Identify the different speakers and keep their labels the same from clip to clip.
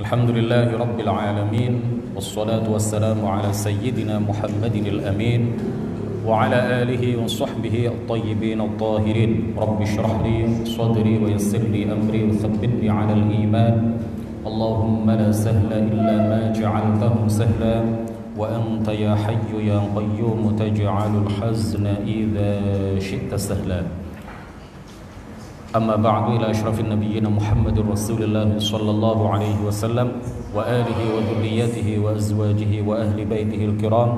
Speaker 1: Alhamdulillahi Rabbil Alamin, wassalatu wassalamu ala sayyidina Muhammadin al-amin wa ala alihi wa sahbihi at-tayyibin at-tahirin. Rabbi shrah li sadri wa yassir li amri wa thabbitni ala al-iman. Allahumma la sahla illa ma ja'altahu sahla wa anta ya hayyu ya qayyum taj'alul hazna idha syi'ta sahla. أما بعد إلى أشرف النبيين محمد رسول الله صلى الله عليه وسلم وآله وذريته وأزواجه وأهل بيته الكرام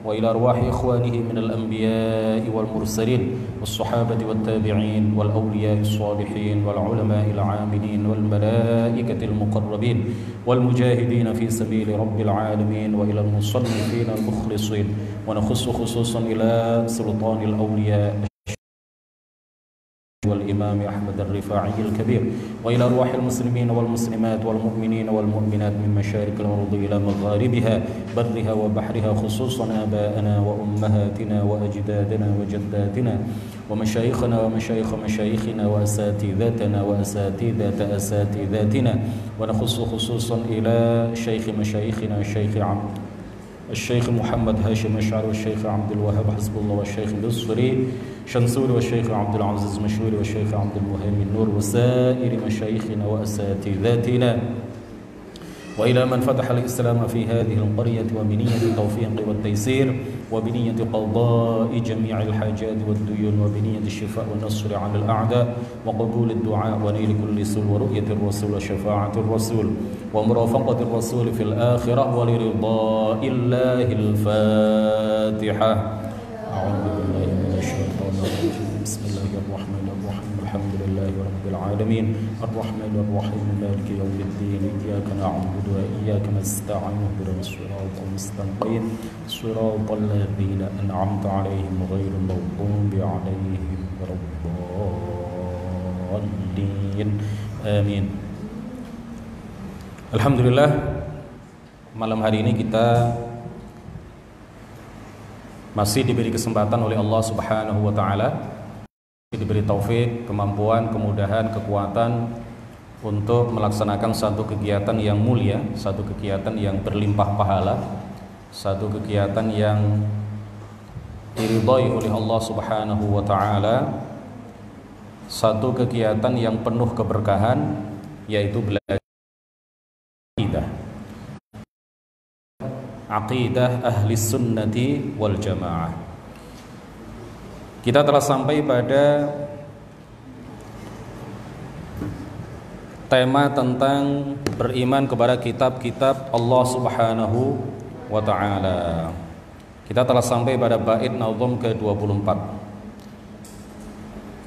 Speaker 1: وإلى أرواح إخوانه من الأنبياء والمرسلين والصحابة والتابعين والأولياء الصالحين والعلماء العاملين والملائكة المقربين والمجاهدين في سبيل رب العالمين وإلى المصنفين المخلصين ونخص خصوصا إلى سلطان الأولياء والإمام أحمد الرفاعي الكبير وإلى أرواح المسلمين والمسلمات والمؤمنين والمؤمنات من مشارق الأرض إلى مغاربها برها وبحرها خصوصا آباءنا وأمهاتنا وأجدادنا وجداتنا ومشايخنا ومشايخ مشايخنا وأساتذتنا وأساتذة أساتذتنا ونخص خصوصا إلى شيخ مشايخنا الشيخ محمد هاشم مشعر والشيخ عبد الوهاب حسب الله والشيخ الأصفري شنصوري والشيخ عبد العزيز مشهوري والشيخ عبد المهيمن نور وسائر مشايخنا وأساتذتنا وإلى من فتح الإسلام في هذه القرية وبنية التوفيق والتيسير وبنية قضاء جميع الحاجات والديون وبنية الشفاء والنصر على الأعداء وقبول الدعاء ونيل كل سوء ورؤية الرسول وشفاعة الرسول ومرافقة الرسول في الآخرة ولرضاء الله. الفاتحة. أعوذ بالله من الشيطان الرجيم. بسم الله الرحمن الرحيم. الحمد لله رب العالمين الرحمن الرحيم مالك يوم الدين إياك نعبد وإياك نستعين اهدنا الصراط المستقيم صراط الذين أنعمت عليهم غير المغضوب عليهم ولا الضالين آمين. Alhamdulillah, malam hari ini kita masih diberi kesempatan oleh Allah Subhanahu wa taala, diberi taufik, kemampuan, kemudahan, kekuatan untuk melaksanakan satu kegiatan yang mulia, satu kegiatan yang berlimpah pahala, satu kegiatan yang diridhai oleh Allah Subhanahu wa taala, satu kegiatan yang penuh keberkahan, yaitu belajar Aqidah ahli sunnati wal jamaah. Kita telah sampai pada tema tentang beriman kepada kitab-kitab Allah Subhanahu wa ta'ala. Kita telah sampai pada bait nazm ke-24.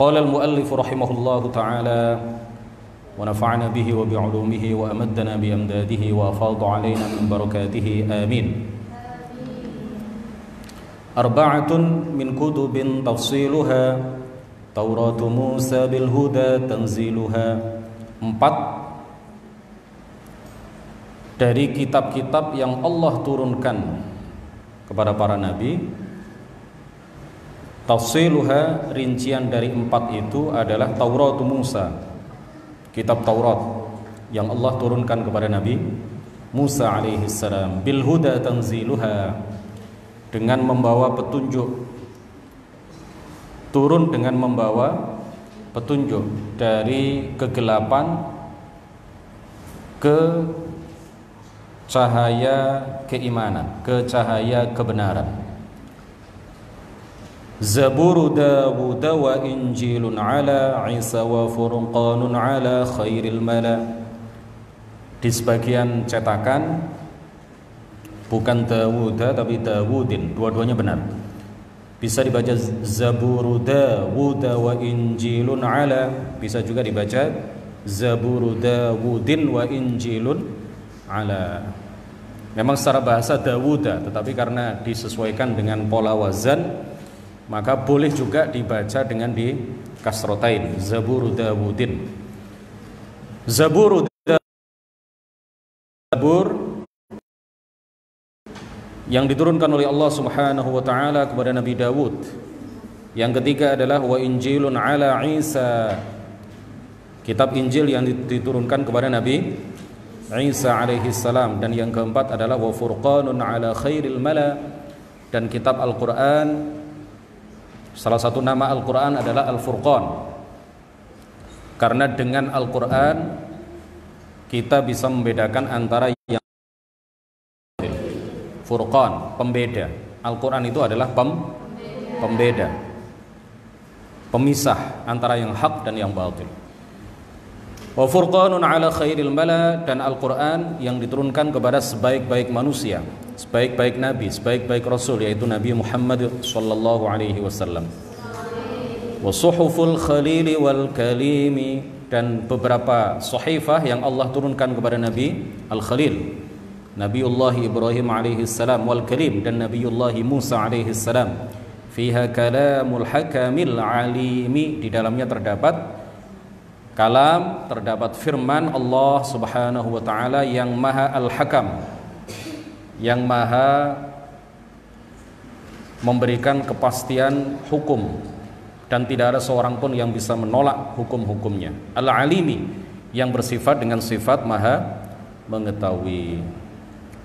Speaker 1: Qala al-muallif rahimahullahu ta'ala ونفعنا به وبعلومه وأمدنا بأمداده وأفاض علينا من بركاته آمين. أربعة من كتب تفصيلها توراة موسى بالهدى تنزيلها. 4 dari kitab-kitab yang Allah turunkan kepada para nabi. Tafsiluha, rincian dari 4 itu adalah Taurat Musa, kitab Taurat yang Allah turunkan kepada Nabi Musa alaihi salam. Bil huda tanziluha, dengan membawa petunjuk, turun dengan membawa petunjuk dari kegelapan ke cahaya keimanan, ke cahaya kebenaran. Zabur Dawud wa Injilun ala Isa wa Furqanun ala khairil mala. Di sebagian cetakan bukan Dawuda tapi Dawudin, dua-duanya benar. Bisa dibaca Zabur Dawud wa Injilun ala, bisa juga dibaca Zabur Dawudin wa Injilun ala. Memang secara bahasa Dawuda, tetapi karena disesuaikan dengan pola wazan, maka boleh juga dibaca dengan di kasrotain, Zabur Dawudin. Zabur yang diturunkan oleh Allah Subhanahu wa taala kepada Nabi Dawud. Yang ketiga adalah wa Injilun ala Isa, kitab Injil yang diturunkan kepada Nabi Isa alaihi salam, dan yang keempat adalah wa furqanun ala khairil mala, dan kitab Al-Qur'an, salah satu nama Al-Qur'an adalah Al-Furqan, karena dengan Al-Qur'an kita bisa membedakan antara yang Furqan, pembeda. Al-Qur'an itu adalah pembeda, pemisah antara yang hak dan yang batil. Wa furqanun ala khairil mala, dan Al-Qur'an yang diturunkan kepada sebaik-baik manusia, sebaik-baik nabi, sebaik-baik rasul, yaitu Nabi Muhammad sallallahu alaihi wasallam. Wa suhuful khalili wal kalimi, dan beberapa sahifah yang Allah turunkan kepada Nabi Al-Khalil, Nabiullah Ibrahim alaihi salam, wal kalim, dan Nabiullah Musa alaihi salam. Fiha kalamul hakamil alimi, di dalamnya terdapat kalam, terdapat firman Allah subhanahu wa ta'ala yang maha al-hakam, yang maha memberikan kepastian hukum, dan tidak ada seorang pun yang bisa menolak hukum-hukumnya. Al-alimi, yang bersifat dengan sifat maha mengetahui.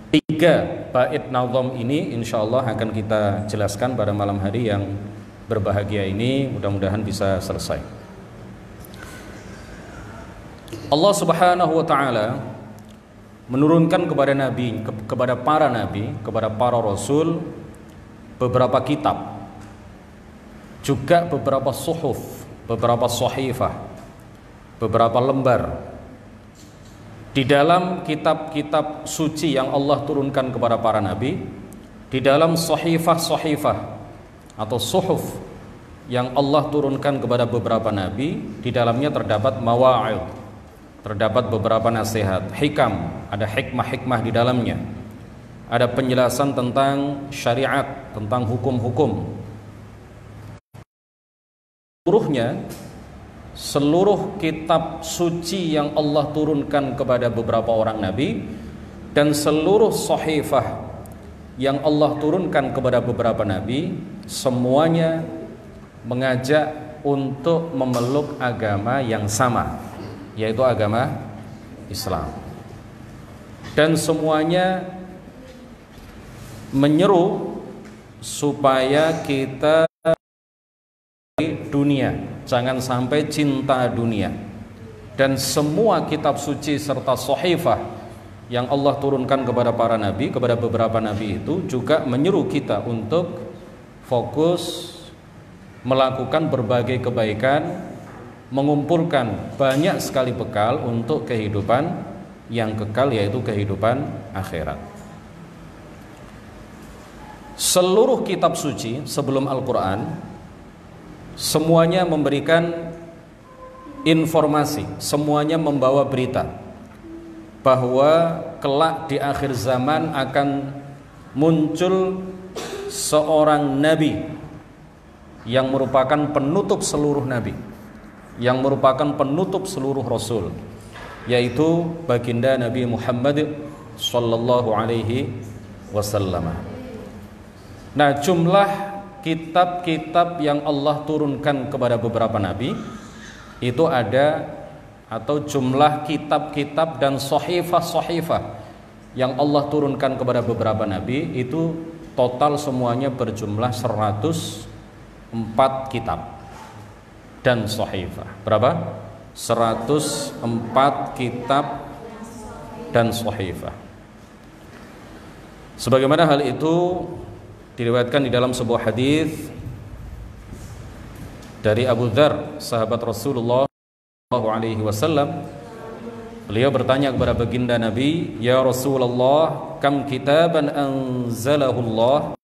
Speaker 1: 3 bait nazam ini insyaallah akan kita jelaskan pada malam hari yang berbahagia ini, mudah-mudahan bisa selesai. Allah subhanahu wa ta'ala menurunkan kepada nabi, kepada para nabi, kepada para rasul beberapa kitab, juga beberapa suhuf, beberapa sahifah, beberapa lembar. Di dalam kitab-kitab suci yang Allah turunkan kepada para nabi, di dalam sahifah-sahifah atau suhuf yang Allah turunkan kepada beberapa nabi, di dalamnya terdapat mawa'id, terdapat beberapa nasihat, hikam, ada hikmah-hikmah di dalamnya, ada penjelasan tentang syariat, tentang hukum-hukum. Seluruh kitab suci yang Allah turunkan kepada beberapa orang nabi, dan seluruh sahifah yang Allah turunkan kepada beberapa nabi, semuanya mengajak untuk memeluk agama yang sama, yaitu agama Islam. Dan semuanya menyeru supaya kita dunia, jangan sampai cinta dunia. Dan semua kitab suci serta sahifah yang Allah turunkan kepada para nabi, kepada beberapa nabi itu juga menyeru kita untuk fokus melakukan berbagai kebaikan, mengumpulkan banyak sekali bekal untuk kehidupan yang kekal, yaitu kehidupan akhirat. Seluruh kitab suci sebelum Al-Quran semuanya memberikan informasi, semuanya membawa berita bahwa kelak di akhir zaman akan muncul seorang nabi yang merupakan penutup seluruh nabi, yang merupakan penutup seluruh rasul, yaitu baginda Nabi Muhammad sallallahu alaihi wasallam. Nah, jumlah kitab-kitab yang Allah turunkan kepada beberapa nabi itu ada, atau jumlah kitab-kitab dan sahifah-sahifah yang Allah turunkan kepada beberapa nabi itu total semuanya berjumlah 104 kitab dan sahifah. Berapa? 104 kitab dan sahifah. Sebagaimana hal itu diriwayatkan di dalam sebuah hadis dari Abu Dzar, sahabat Rasulullah SAW. Beliau bertanya kepada baginda Nabi, "Ya Rasulullah, kam kitaban anzalahu Allah?"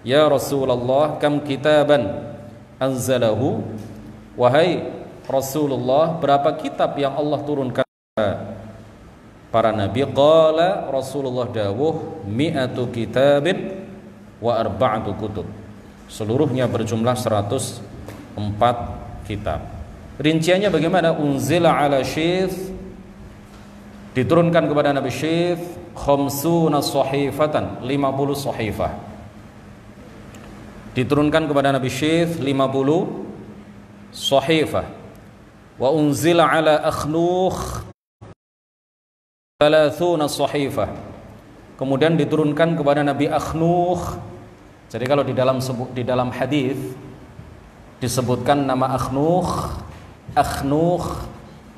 Speaker 1: Ya Rasulullah, kam kitaban anzalahu? Wahai Rasulullah, berapa kitab yang Allah turunkan para nabi? Qala, Rasulullah dawuh, mi'atu kitabin wa arba'atu kutub. Seluruhnya berjumlah 104 kitab. Rinciannya bagaimana? Unzila ala Syith, diturunkan kepada Nabi Syith khamsuna sahifatan, 50 sahifah. Diturunkan kepada Nabi Syith 50 sahifah. Wa unzila ala Akhnukh thalathuna sahifah. Kemudian diturunkan kepada Nabi Akhnukh. Jadi kalau di dalam hadis disebutkan nama Akhnukh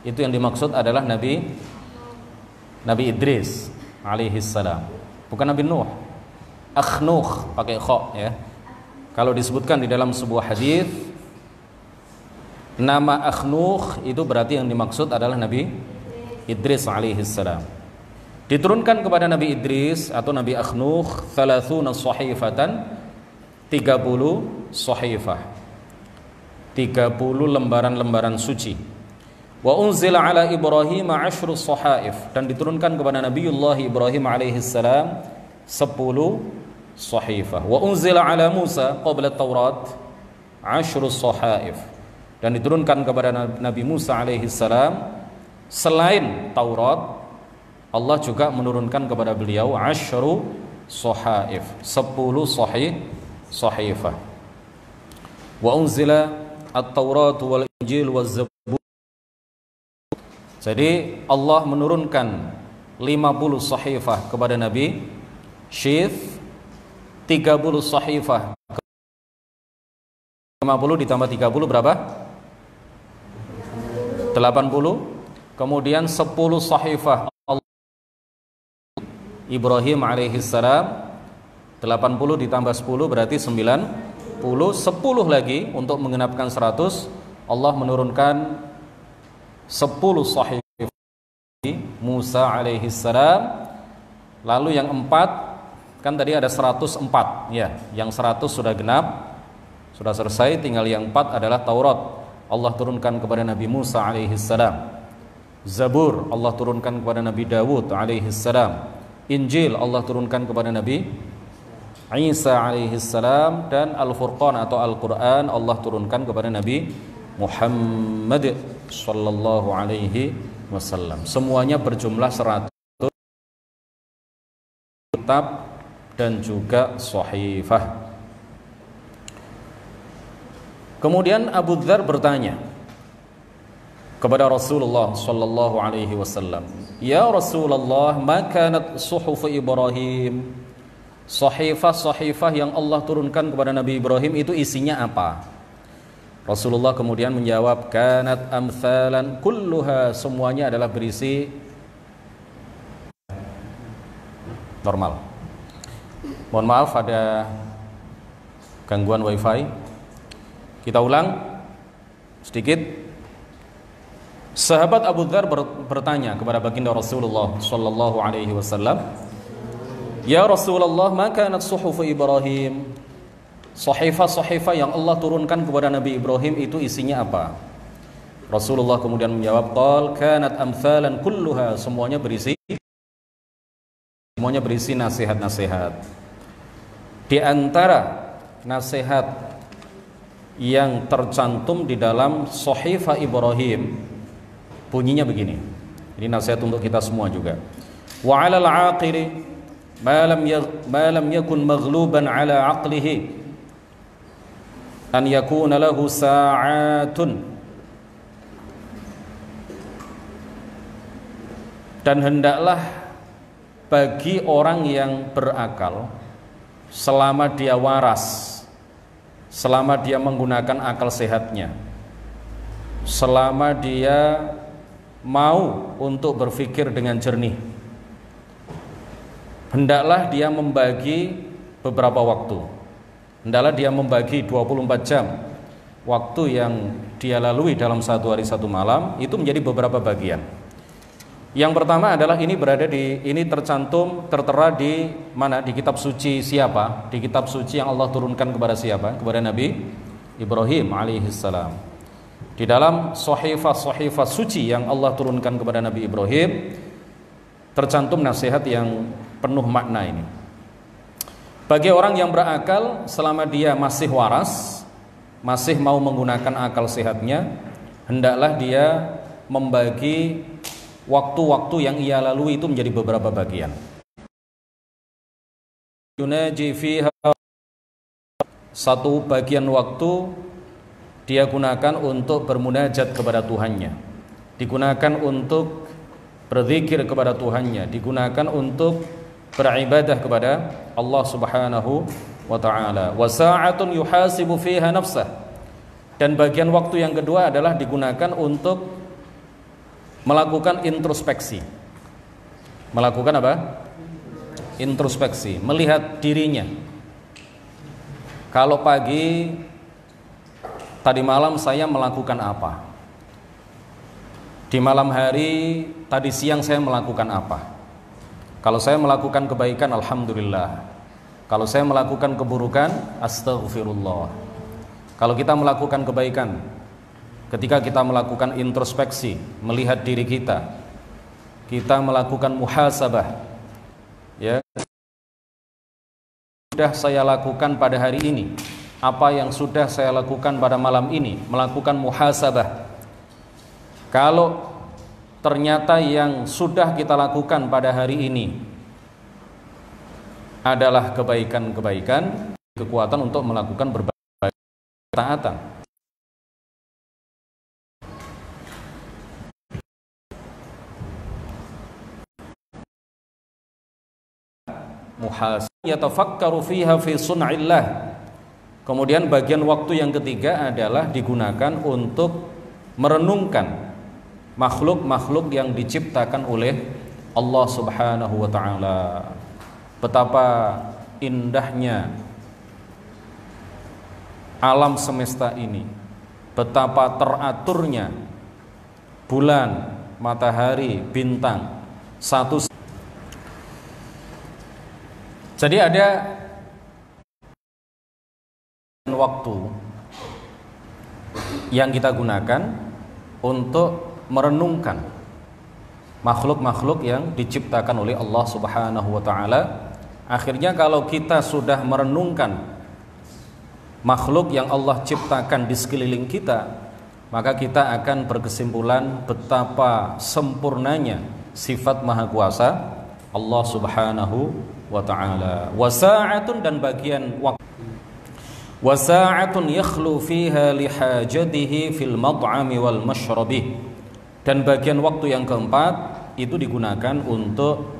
Speaker 1: itu yang dimaksud adalah Nabi Idris alaihi salam, bukan Nabi Nuh. Akhnukh pakai kha ya. Kalau disebutkan di dalam sebuah hadis nama Akhnukh itu berarti yang dimaksud adalah Nabi Idris alaihi salam. Diturunkan kepada Nabi Idris atau Nabi Akhnukh 30 sahifatan, 30 sahifah, 30 lembaran-lembaran suci. Wa unzila ala Ibrahim 10 sahaif, dan diturunkan kepada Nabiullah Ibrahim alaihi salam 10 sahifah. Wa unzila ala Musa qabla Taurat 10 sahaif, dan diturunkan kepada Nabi Musa alaihi salam selain Taurat, Allah juga menurunkan kepada beliau 10 sahaif, 10 sahifah. Wa unzila at-Taurat wal Injil waz Zabur. Jadi Allah menurunkan 50 sahifah kepada Nabi Syith, 30 sahifah. 50 ditambah 30 berapa? 80. Kemudian 10 sahifah Ibrahim alaihi salam, 80 ditambah 10 berarti 90. 10 lagi untuk menggenapkan 100. Allah menurunkan 10 sahifah Musa alaihi salam. Lalu yang 4, kan tadi ada 104 ya, yang 100 sudah genap, sudah selesai, tinggal yang 4 adalah Taurat. Allah turunkan kepada Nabi Musa alaihi salam. Zabur Allah turunkan kepada Nabi Dawud alaihi salam. Injil Allah turunkan kepada Nabi Isa alaihi salam, dan Al-Furqan atau Al-Quran Allah turunkan kepada Nabi Muhammad sallallahu alaihi wasallam. Semuanya berjumlah 100 kitab dan juga sahifah. Kemudian Abu Dzar bertanya kepada Rasulullah sallallahu alaihi wasallam, "Ya Rasulullah, ma kanat suhuf Ibrahim?" Sahifah-sahifah yang Allah turunkan kepada Nabi Ibrahim itu isinya apa? Rasulullah kemudian menjawab, "Kanat amthalan kulluha." Semuanya adalah berisi normal. Mohon maaf ada gangguan wifi. Kita ulang sedikit. Sahabat Abu Dzar bertanya kepada baginda Rasulullah sallallahu alaihi wasallam, "Ya Rasulullah, ma kanat suhuf Ibrahim?" Sahifah-sahifah yang Allah turunkan kepada Nabi Ibrahim itu isinya apa? Rasulullah kemudian menjawab, "Qal kanat amthalan kulluha." Semuanya berisi nasihat-nasihat. Di antara nasihat yang tercantum di dalam Sahifah Ibrahim bunyinya begini. Ini nasihat untuk kita semua juga. Wa 'alal 'aqili ma lam yakun maghluban 'ala 'aqlihi an yakuna lahu sa'atun. Dan hendaklah bagi orang yang berakal, selama dia waras, selama dia menggunakan akal sehatnya, selama dia mau untuk berpikir dengan jernih, hendaklah dia membagi beberapa waktu. Hendaklah dia membagi 24 jam waktu yang dia lalui dalam satu hari satu malam itu menjadi beberapa bagian. Yang pertama adalah ini tertera di mana? Di kitab suci siapa? Di kitab suci yang Allah turunkan kepada siapa? Kepada Nabi Ibrahim alaihi salam. Di dalam sahifah suci yang Allah turunkan kepada Nabi Ibrahim tercantum nasihat yang penuh makna ini. Bagi orang yang berakal, selama dia masih waras, masih mau menggunakan akal sehatnya, hendaklah dia membagi waktu-waktu yang ia lalui itu menjadi beberapa bagian. Yunaji fiha, satu bagian waktu dia gunakan untuk bermunajat kepada Tuhannya, digunakan untuk berzikir kepada Tuhannya, digunakan untuk beribadah kepada Allah Subhanahu wa taala. Wa sa'atun yuhasibu fiha nafsah. Dan bagian waktu yang kedua adalah digunakan untuk melakukan introspeksi. Melakukan apa? Introspeksi, melihat dirinya. Kalau pagi tadi malam saya melakukan apa? Di malam hari tadi siang saya melakukan apa? Kalau saya melakukan kebaikan, alhamdulillah. Kalau saya melakukan keburukan, astaghfirullah. Kalau kita melakukan kebaikan, ketika kita melakukan introspeksi, melihat diri kita melakukan muhasabah, ya, sudah saya lakukan pada hari ini, apa yang sudah saya lakukan pada malam ini, melakukan muhasabah. Kalau ternyata yang sudah kita lakukan pada hari ini adalah kebaikan-kebaikan, kekuatan untuk melakukan berbagai ketaatan. Muhasabah yatafakkaru fiha fi sun'illah. Kemudian bagian waktu yang ketiga adalah digunakan untuk merenungkan makhluk-makhluk yang diciptakan oleh Allah Subhanahu wa taala. Betapa indahnya alam semesta ini, betapa teraturnya bulan, matahari, bintang satu. Jadi ada waktu yang kita gunakan untuk merenungkan makhluk-makhluk yang diciptakan oleh Allah Subhanahu wa taala. Akhirnya kalau kita sudah merenungkan makhluk yang Allah ciptakan di sekeliling kita, maka kita akan berkesimpulan betapa sempurnanya sifat Maha Kuasa Allah Subhanahu wa ta'ala. Wasa'atun, dan bagian waktu, wasa'atun yakhlu fiha lihajatihi fil mat'ami wal mashrabi. Dan bagian waktu yang keempat itu digunakan untuk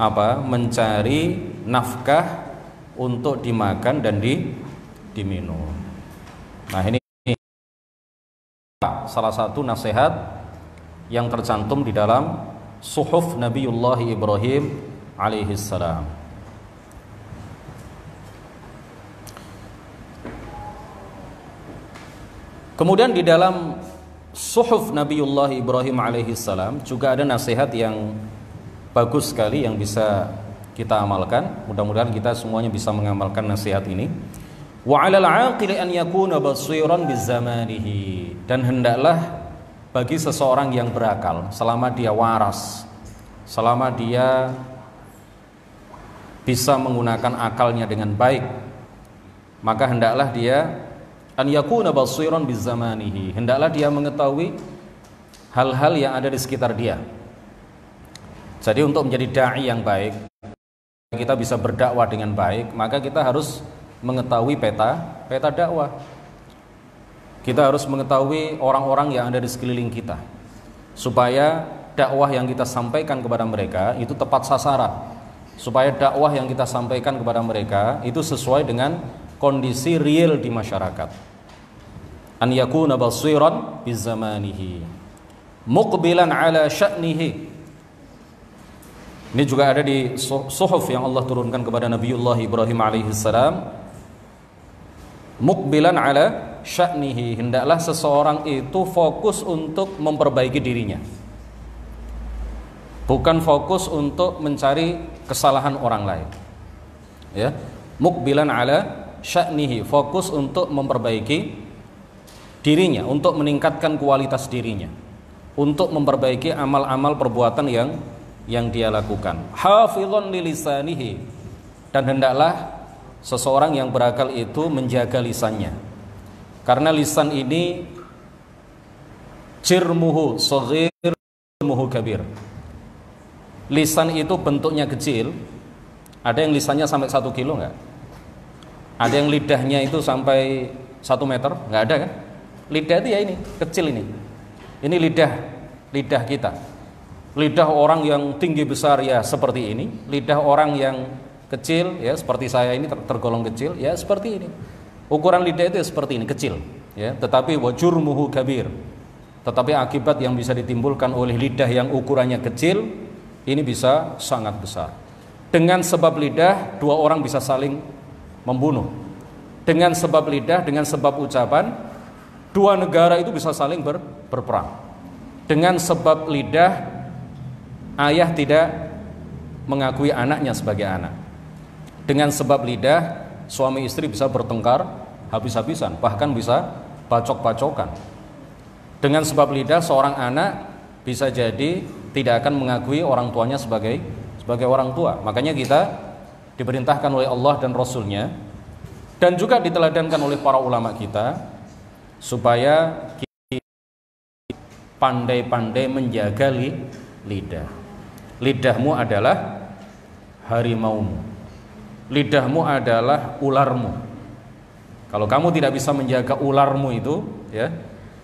Speaker 1: apa? Mencari nafkah untuk dimakan dan diminum. Nah, ini salah satu nasihat yang tercantum di dalam suhuf Nabiullah Ibrahim alaihi salam. Kemudian di dalam suhuf Nabiullah Ibrahim alaihi salam juga ada nasihat yang bagus sekali yang bisa kita amalkan. Mudah-mudahan kita semuanya bisa mengamalkan nasihat ini. Wa 'alal 'aqili an yakuna basiran bizamanihi. Dan hendaklah bagi seseorang yang berakal, selama dia waras, selama dia bisa menggunakan akalnya dengan baik, maka hendaklah dia an yakuna basiran bizamanihi, hendaklah dia mengetahui hal-hal yang ada di sekitar dia. Jadi untuk menjadi dai yang baik, kita bisa berdakwah dengan baik, maka kita harus mengetahui peta dakwah. Kita harus mengetahui orang-orang yang ada di sekeliling kita, supaya dakwah yang kita sampaikan kepada mereka itu tepat sasaran, supaya dakwah yang kita sampaikan kepada mereka itu sesuai dengan kondisi real di masyarakat. An yakuna basiran bizamanihi muqbilan ala sya'nihi. Ini juga ada di suhuf yang Allah turunkan kepada Nabiullah Ibrahim alaihi salam. Muqbilan ala sya'nihi, hendaklah seseorang itu fokus untuk memperbaiki dirinya, bukan fokus untuk mencari kesalahan orang lain. Ya, muqbilan ala sya'nihi, fokus untuk memperbaiki dirinya, untuk meningkatkan kualitas dirinya, untuk memperbaiki amal-amal perbuatan yang dia lakukan. Hafizan lilisanihi, dan hendaklah seseorang yang berakal itu menjaga lisannya, karena lisan ini jirmuhu shaghir muhu kabir. Lisan itu bentuknya kecil. Ada yang lisannya sampai 1 kilo enggak? Ada yang lidahnya itu sampai 1 meter? Enggak ada kan? Lidah itu ya ini, kecil ini. Ini lidah lidah kita. Lidah orang yang tinggi besar ya seperti ini, lidah orang yang kecil ya seperti saya ini tergolong kecil ya seperti ini. Ukuran lidah itu seperti ini, kecil ya, tetapi wa jurmuhu kabir. Tetapi akibat yang bisa ditimbulkan oleh lidah yang ukurannya kecil ini bisa sangat besar. Dengan sebab lidah dua orang bisa saling membunuh. Dengan sebab lidah, dengan sebab ucapan dua negara itu bisa saling berperang. Dengan sebab lidah ayah tidak mengakui anaknya sebagai anak. Dengan sebab lidah suami istri bisa bertengkar habis-habisan, bahkan bisa bacok-bacokan. Dengan sebab lidah seorang anak bisa jadi tidak akan mengakui orang tuanya sebagai orang tua. Makanya kita diperintahkan oleh Allah dan Rasulnya, dan juga diteladankan oleh para ulama kita, supaya kita pandai-pandai menjaga lidah. Lidahmu adalah harimaumu, lidahmu adalah ularmu. Kalau kamu tidak bisa menjaga ularmu itu ya,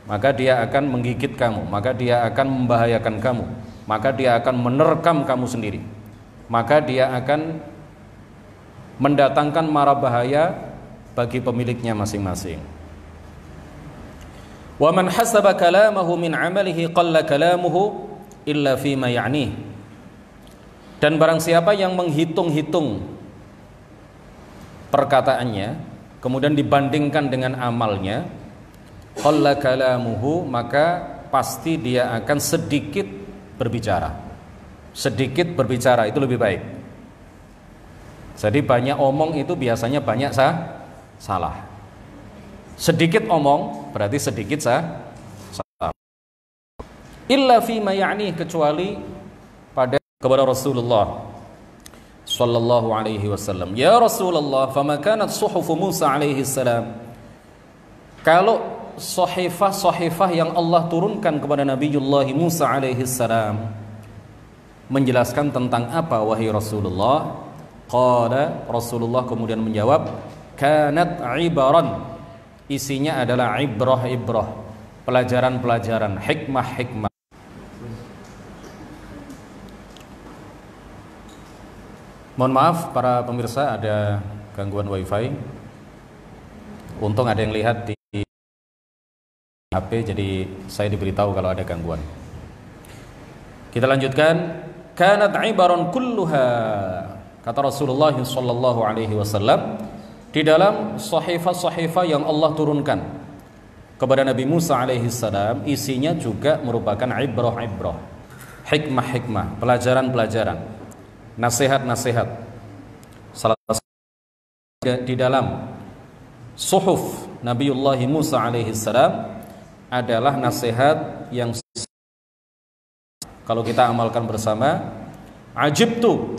Speaker 1: maka dia akan menggigit kamu, maka dia akan membahayakan kamu, maka dia akan menerkam kamu sendiri, maka dia akan mendatangkan mara bahaya bagi pemiliknya masing-masing. Wa man hasaba kalamahu min 'amalihi qalla kalamuhu illa fima ya'nih. Dan barang siapa yang menghitung-hitung perkataannya kemudian dibandingkan dengan amalnya, qalla kalamuhu, maka pasti dia akan sedikit berbicara. Sedikit berbicara itu lebih baik. Jadi banyak omong itu biasanya banyak salah. Sedikit omong berarti sedikit salah. Illa fima ya'ni, kecuali kepada Rasulullah sallallahu alaihi wasallam. Ya Rasulullah, fama kanat suhufu Musa alaihi salam. Kalau sahifah yang Allah turunkan kepada Nabiullah Musa alaihi salam menjelaskan tentang apa wahai Rasulullah? Qala, Rasulullah kemudian menjawab, kanat ibaran, isinya adalah ibrah, pelajaran-pelajaran, hikmah. Mohon maaf para pemirsa, ada gangguan wifi. Untung ada yang lihat di HP, jadi saya diberitahu kalau ada gangguan. Kita lanjutkan. Kanat ibaran kulluha, kata Rasulullah sallallahu alaihi wasallam, di dalam sahifah yang Allah turunkan kepada Nabi Musa alaihi salam, isinya juga merupakan ibrah, hikmah, pelajaran, nasihat. Salah satu di dalam suhuf Nabiullah Musa alaihi salam adalah nasihat yang kalau kita amalkan bersama, ajibtu.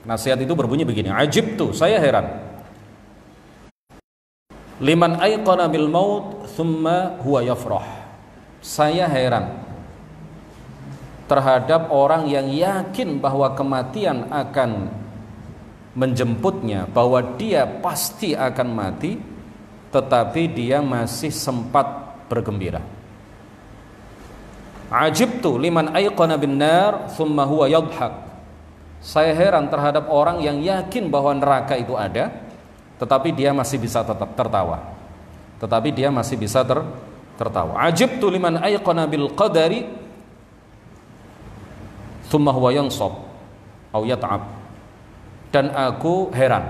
Speaker 1: Nasihat itu berbunyi begini, ajibtu, saya heran. Liman ayqana bil maut thumma huwa yafrah. Saya heran terhadap orang yang yakin bahwa kematian akan menjemputnya, bahwa dia pasti akan mati, tetapi dia masih sempat bergembira. Ajibtu liman ayqana bin nar thumma huwa yadhhak. Saya heran terhadap orang yang yakin bahwa neraka itu ada, tetapi dia masih bisa tetap tertawa. Ajibtu liman ayqana bil qadari thumma huwa yansab au yat'ab. Dan aku heran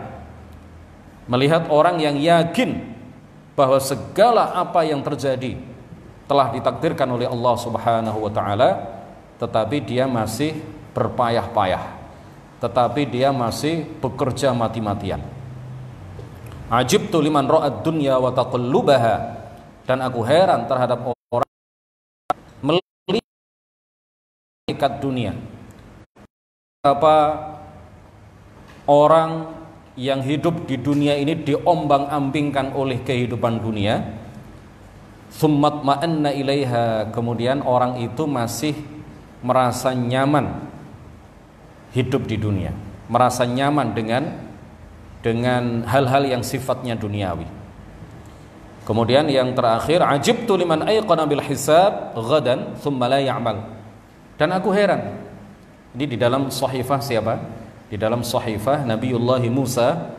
Speaker 1: melihat orang yang yakin bahwa segala apa yang terjadi telah ditakdirkan oleh Allah Subhanahu wa taala, tetapi dia masih berpayah-payah, tetapi dia masih bekerja mati-matian. Ajibtu liman ra'ad dunya wa taqallubaha. Dan aku heran terhadap orang melihat dunia. Apa orang yang hidup di dunia ini diombang-ambingkan oleh kehidupan dunia. Tsummat ma'anna ilaiha, kemudian orang itu masih merasa nyaman hidup di dunia, merasa nyaman dengan hal-hal yang sifatnya duniawi. Kemudian yang terakhir, ajibtu liman ayqana bil hisab ghadan tsumma la ya'mal. Dan aku heran. Ini di dalam sahifah siapa? Di dalam sahifah Nabiullah Musa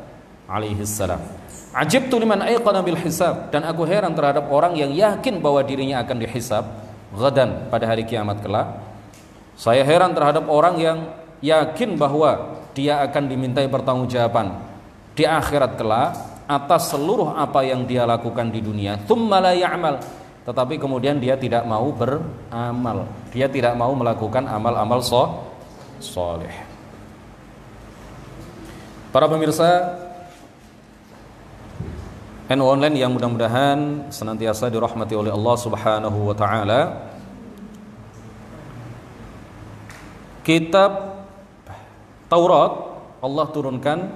Speaker 1: alaihissalam. Ajibtu liman ayqana bil hisab, dan aku heran terhadap orang yang yakin bahwa dirinya akan dihisab ghadan, pada hari kiamat kelak. Saya heran terhadap orang yang yakin bahwa dia akan dimintai pertanggungjawaban di akhirat kelak atas seluruh apa yang dia lakukan di dunia. Tsumma la ya'mal, tetapi kemudian dia tidak mau beramal, dia tidak mau melakukan amal-amal soleh. Para pemirsa NU Online yang mudah-mudahan senantiasa dirahmati oleh Allah Subhanahu wa taala, kitab Taurat Allah turunkan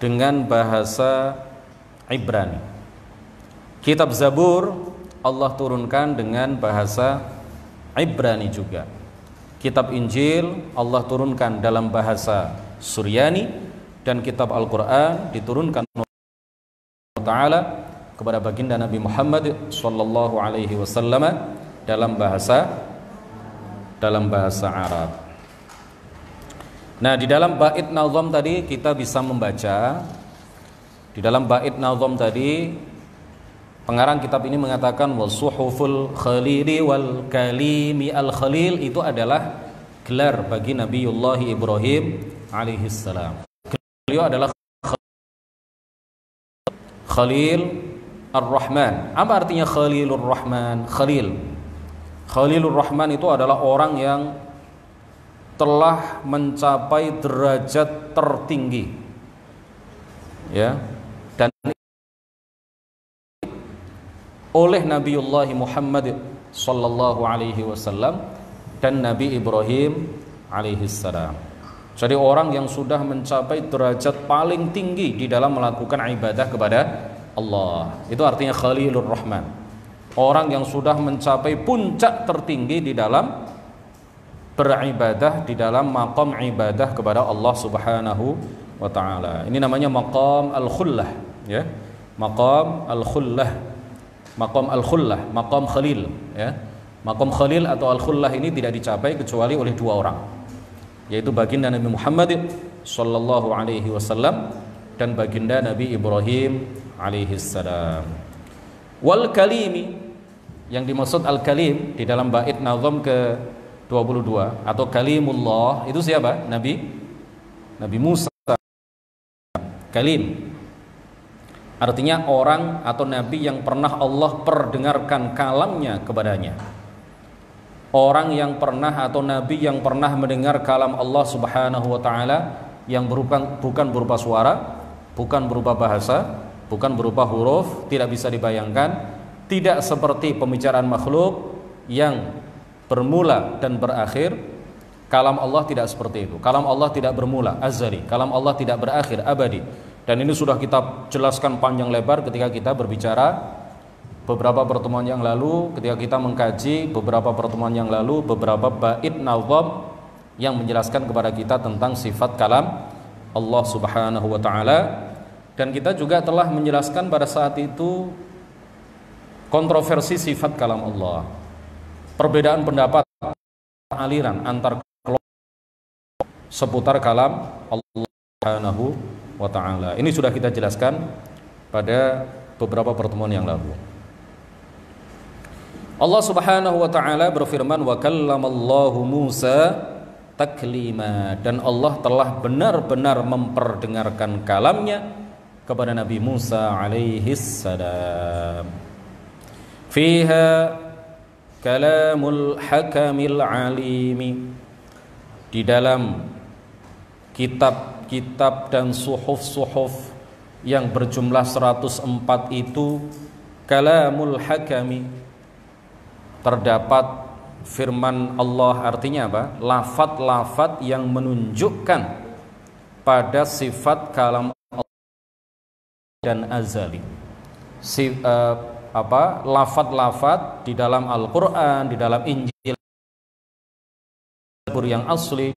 Speaker 1: dengan bahasa Ibrani. Kitab Zabur Allah turunkan dengan bahasa Ibrani juga. Kitab Injil Allah turunkan dalam bahasa Suryani, dan kitab Al-Quran diturunkan oleh Allah Ta'ala kepada baginda Nabi Muhammad sallallahu alaihi wasallam dalam bahasa Arab. Nah, di dalam bait nazam tadi kita bisa membaca, di dalam bait nazam tadi pengarang kitab ini mengatakan wasuhuful khalili wal kalimi al khalil, itu adalah gelar bagi Nabiullah Ibrahim alaihissalam. Beliau adalah Khalil Ar-Rahman. Apa artinya Khalilur Rahman? Khalilur Rahman itu adalah orang yang telah mencapai derajat tertinggi, ya, dan oleh Nabiullah Muhammad sallallahu alaihi wasallam dan Nabi Ibrahim alaihissalam. Jadi orang yang sudah mencapai derajat paling tinggi di dalam melakukan ibadah kepada Allah, itu artinya Khalilur Rahman. Orang yang sudah mencapai puncak tertinggi di dalam beribadah, di dalam maqam ibadah kepada Allah Subhanahu wa taala. Ini namanya maqam al-khullah, ya. Maqam al-khullah. Maqam al-khullah, maqam khalil, ya. Maqam khalil atau al-khullah ini tidak dicapai kecuali oleh dua orang, yaitu baginda Nabi Muhammad sallallahu alaihi wasallam dan baginda Nabi Ibrahim alaihi salam. Wal kalimi, yang dimaksud al-kalim di dalam bait nazam ke-22 atau kalimullah, itu siapa? Nabi Musa. Kalim artinya orang atau nabi yang pernah Allah perdengarkan kalamnya kepadanya. Orang yang pernah atau nabi yang pernah mendengar kalam Allah Subhanahu wa taala yang bukan berupa suara, bukan berupa bahasa, bukan berupa huruf, tidak bisa dibayangkan, tidak seperti pembicaraan makhluk yang bermula dan berakhir. Kalam Allah tidak seperti itu. Kalam Allah tidak bermula, azali. Kalam Allah tidak berakhir, abadi. Dan ini sudah kita jelaskan panjang lebar ketika kita berbicara beberapa pertemuan yang lalu, ketika kita mengkaji beberapa pertemuan yang lalu beberapa bait nazam yang menjelaskan kepada kita tentang sifat kalam Allah Subhanahu wa taala. Dan kita juga telah menjelaskan pada saat itu kontroversi sifat kalam Allah, perbedaan pendapat, aliran antar kelompok seputar kalam Allah Subhanahu wa ta'ala. Ini sudah kita jelaskan pada beberapa pertemuan yang lalu. Allah Subhanahu wa ta'ala berfirman wa kallamallahu Musa taklima, dan Allah telah benar-benar memperdengarkan kalamnya kepada Nabi Musa alaihi salam. Fiha kalamul hakamil alimi, di dalam kitab-kitab dan suhuf-suhuf yang berjumlah 104 itu, kalamul hakami, terdapat firman Allah, artinya apa? Lafaz-lafaz yang menunjukkan pada sifat kalam Allah dan azali. Lafaz-lafaz di dalam Al-Quran, di dalam Injil yang asli,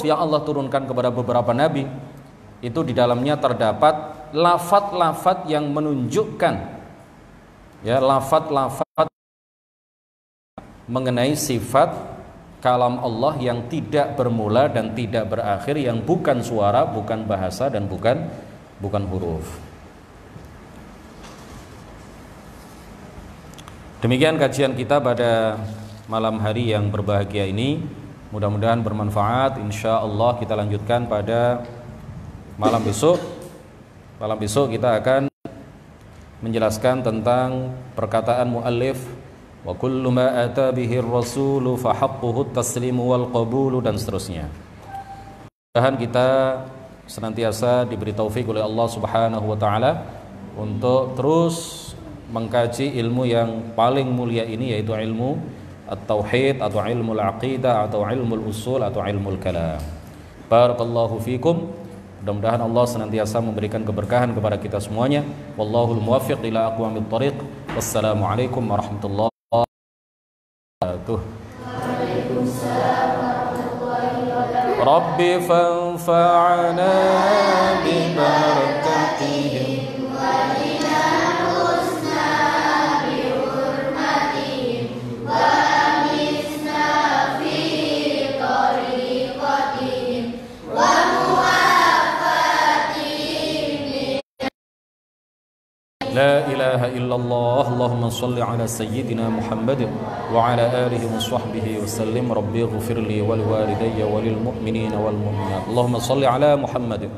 Speaker 1: yang Allah turunkan kepada beberapa nabi, itu di dalamnya terdapat lafaz-lafaz yang menunjukkan, ya, lafaz-lafaz mengenai sifat kalam Allah yang tidak bermula dan tidak berakhir, yang bukan suara, bukan bahasa, dan bukan huruf. Demikian kajian kita pada malam hari yang berbahagia ini. Mudah-mudahan bermanfaat. Insya Allah kita lanjutkan pada malam besok. Malam besok kita akan menjelaskan tentang perkataan muallif wa kullu ma ata bihi ar-rasulu fa haqquhu at-taslimu wal qabulu, dan seterusnya. Mudah-mudahan kita senantiasa diberi taufik oleh Allah Subhanahu wa taala untuk terus mengkaji ilmu yang paling mulia ini, yaitu ilmu at-tauhid atau ilmu al-aqidah atau ilmu al-usul atau ilmu al-kalam. Barakallahu fikum. Mudah-mudahan Allah senantiasa memberikan keberkahan kepada kita semuanya. Wallahul muwaffiq ila aqwamit thoriq. Wassalamualaikum warahmatullahi wabarakatuh. Waalaikumsalam warahmatullahi wabarakatuh. Rabbi fanfa'na bi barakatihim La ilaha illallah. Allahumma salli ala sayyidina Muhammad wa ala alihi wa sahbihi wa sallim. Rabbi ighfirli wa liwalidayya wa lil mu'minina wal mu'minat. Allahumma salli ala Muhammad